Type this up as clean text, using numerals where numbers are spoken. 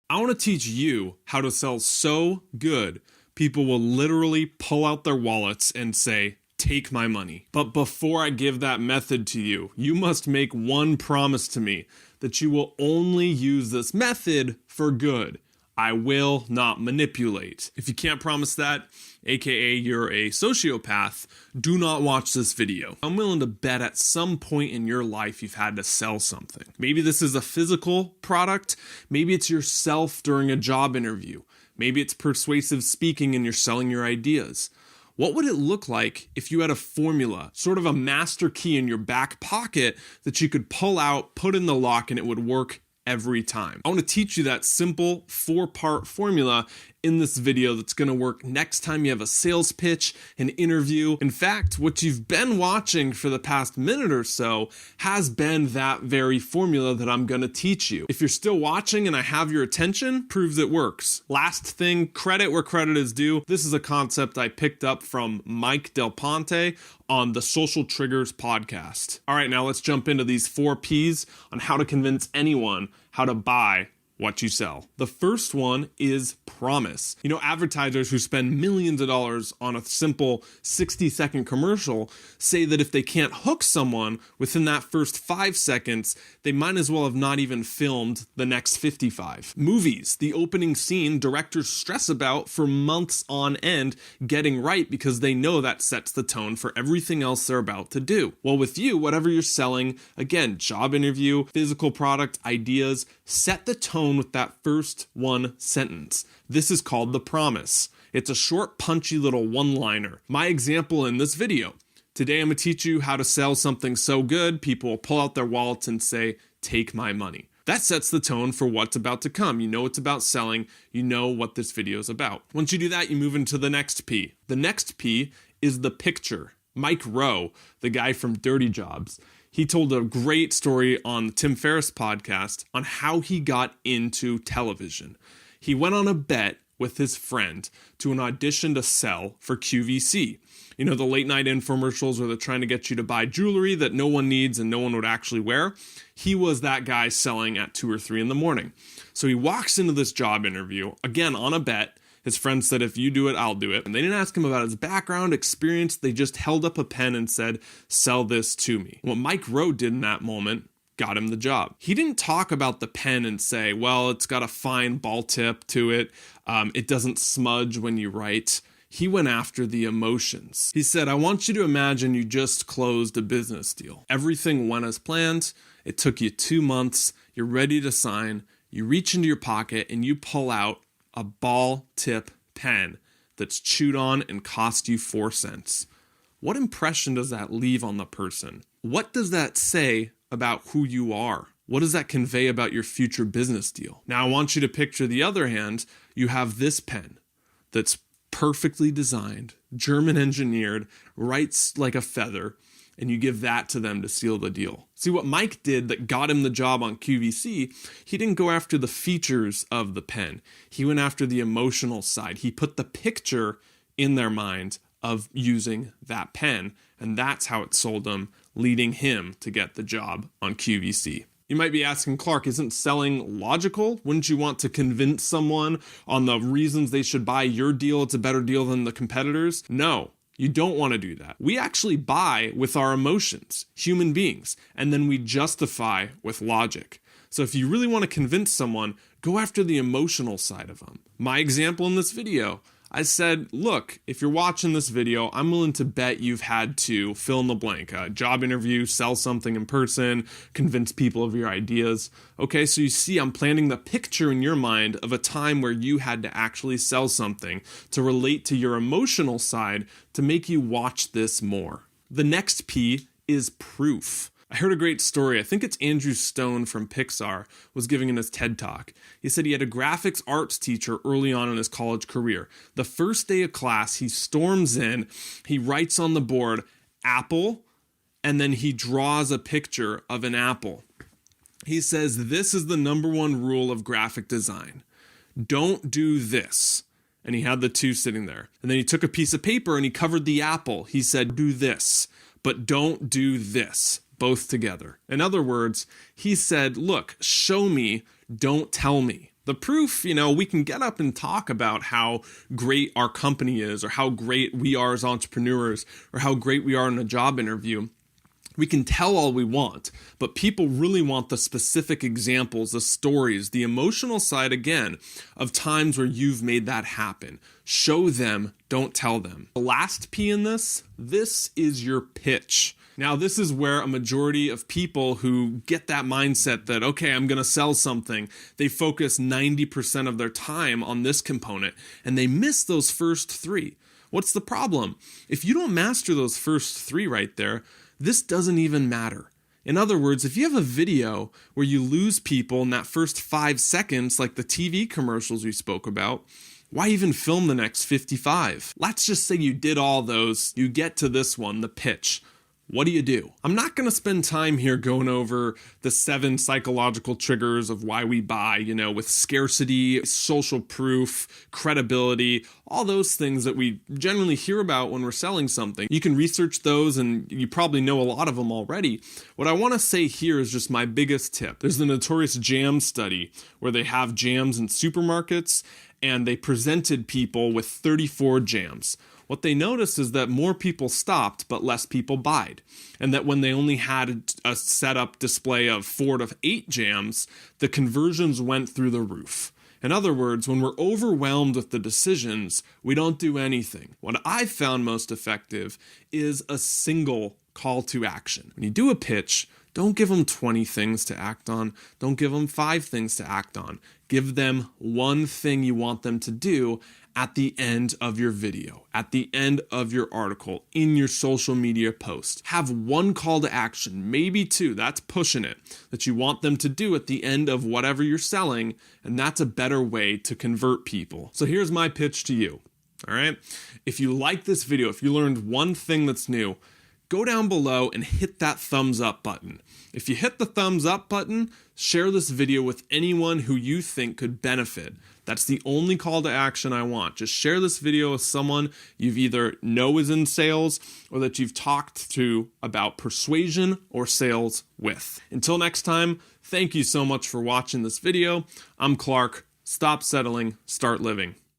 I want to teach you how to sell so good, people will literally pull out their wallets and say, "Take my money." But before I give that method to you, you must make one promise to me that you will only use this method for good. I will not manipulate. If you can't promise that, aka you're a sociopath, do not watch this video. I'm willing to bet at some point in your life you've had to sell something. Maybe this is a physical product. Maybe it's yourself during a job interview. Maybe it's persuasive speaking and you're selling your ideas. What would it look like if you had a formula, sort of a master key in your back pocket that you could pull out, put in the lock, and it would work every time? I want to teach you that simple 4-part formula in this video that's going to work next time you have a sales pitch, an interview. In fact, what you've been watching for the past minute or so has been that very formula that I'm going to teach you. If you're still watching and I have your attention, proves it works. Last thing, credit where credit is due. This is a concept I picked up from Mike Del Ponte on the Social Triggers podcast. All right, now let's jump into these 4 P's on how to convince anyone how to buy what you sell. The first one is promise. You know, advertisers who spend millions of dollars on a simple 60-second commercial say that if they can't hook someone within that first 5 seconds, they might as well have not even filmed the next 55. Movies, the opening scene, directors stress about for months on end getting right because they know that sets the tone for everything else they're about to do. Well, with you, whatever you're selling, again, job interview, physical product, ideas, set the tone with that first one sentence. This is called the promise. It's a short, punchy little one-liner. My example in this video. Today I'm going to teach you how to sell something so good, people will pull out their wallets and say, "Take my money." That sets the tone for what's about to come. You know it's about selling. You know what this video is about. Once you do that, you move into the next P. The next P is the picture. Mike Rowe, the guy from Dirty Jobs, he told a great story on the Tim Ferriss podcast on how he got into television. He went on a bet with his friend to an audition to sell for QVC. You know, the late night infomercials where they're trying to get you to buy jewelry that no one needs and no one would actually wear. He was that guy selling at 2 or 3 in the morning. So he walks into this job interview, again on a bet. His friend said, "If you do it, I'll do it." And they didn't ask him about his background, experience. They just held up a pen and said, "Sell this to me." What Mike Rowe did in that moment got him the job. He didn't talk about the pen and say, "Well, it's got a fine ball tip to it. It doesn't smudge when you write." He went after the emotions. He said, "I want you to imagine you just closed a business deal. Everything went as planned. It took you 2 months. You're ready to sign. You reach into your pocket and you pull out a ball tip pen that's chewed on and cost you 4 cents. What impression does that leave on the person? What does that say about who you are? What does that convey about your future business deal? Now I want you to picture the other hand. You have this pen that's perfectly designed, German engineered, writes like a feather, and you give that to them to seal the deal. See, what Mike did that got him the job on QVC, he didn't go after the features of the pen. He went after the emotional side. He put the picture in their mind of using that pen, and that's how it sold them, leading him to get the job on QVC. You might be asking, "Clark, isn't selling logical? Wouldn't you want to convince someone on the reasons they should buy your deal? It's a better deal than the competitors?" No. You don't want to do that. We actually buy with our emotions, human beings, and then we justify with logic. So if you really want to convince someone, go after the emotional side of them. My example in this video, I said, look, if you're watching this video, I'm willing to bet you've had to fill in the blank, a job interview, sell something in person, convince people of your ideas. Okay, so you see, I'm planting the picture in your mind of a time where you had to actually sell something to relate to your emotional side to make you watch this more. The next P is proof. I heard a great story. I think it's Andrew Stone from Pixar was giving in his TED Talk. He said he had a graphics arts teacher early on in his college career. The first day of class, he storms in, he writes on the board, "Apple," and then he draws a picture of an apple. He says, "This is the number one rule of graphic design. Don't do this." And he had the 2 sitting there. And then he took a piece of paper and he covered the apple. He said, "Do this, but don't do this." Both together. In other words, he said, look, show me, don't tell me. The proof, we can get up and talk about how great our company is, or how great we are as entrepreneurs, or how great we are in a job interview. We can tell all we want, but people really want the specific examples, the stories, the emotional side, again, of times where you've made that happen. Show them, don't tell them. The last P in this is your pitch. Now, this is where a majority of people who get that mindset that, okay, I'm going to sell something, they focus 90% of their time on this component, and they miss those first 3. What's the problem? If you don't master those first 3 right there, this doesn't even matter. In other words, if you have a video where you lose people in that first 5 seconds, like the TV commercials we spoke about, why even film the next 55? Let's just say you did all those, you get to this one, the pitch. What do? I'm not going to spend time here going over the 7 psychological triggers of why we buy, with scarcity, social proof, credibility, all those things that we generally hear about when we're selling something. You can research those and you probably know a lot of them already. What I want to say here is just my biggest tip. There's the notorious jam study where they have jams in supermarkets and they presented people with 34 jams. What they noticed is that more people stopped, but less people buyed. And that when they only had a setup display of 4 to 8 jams, the conversions went through the roof. In other words, when we're overwhelmed with the decisions, we don't do anything. What I've found most effective is a single call to action. When you do a pitch, don't give them 20 things to act on. Don't give them 5 things to act on. Give them one thing you want them to do at the end of your video, at the end of your article, in your social media post. Have one call to action, maybe 2, that's pushing it, that you want them to do at the end of whatever you're selling, and that's a better way to convert people. So here's my pitch to you, all right? If you like this video, if you learned one thing that's new, go down below and hit that thumbs up button. If you hit the thumbs up button, share this video with anyone who you think could benefit. That's the only call to action I want. Just share this video with someone you've either know is in sales or that you've talked to about persuasion or sales with. Until next time, thank you so much for watching this video. I'm Clark. Stop settling, start living.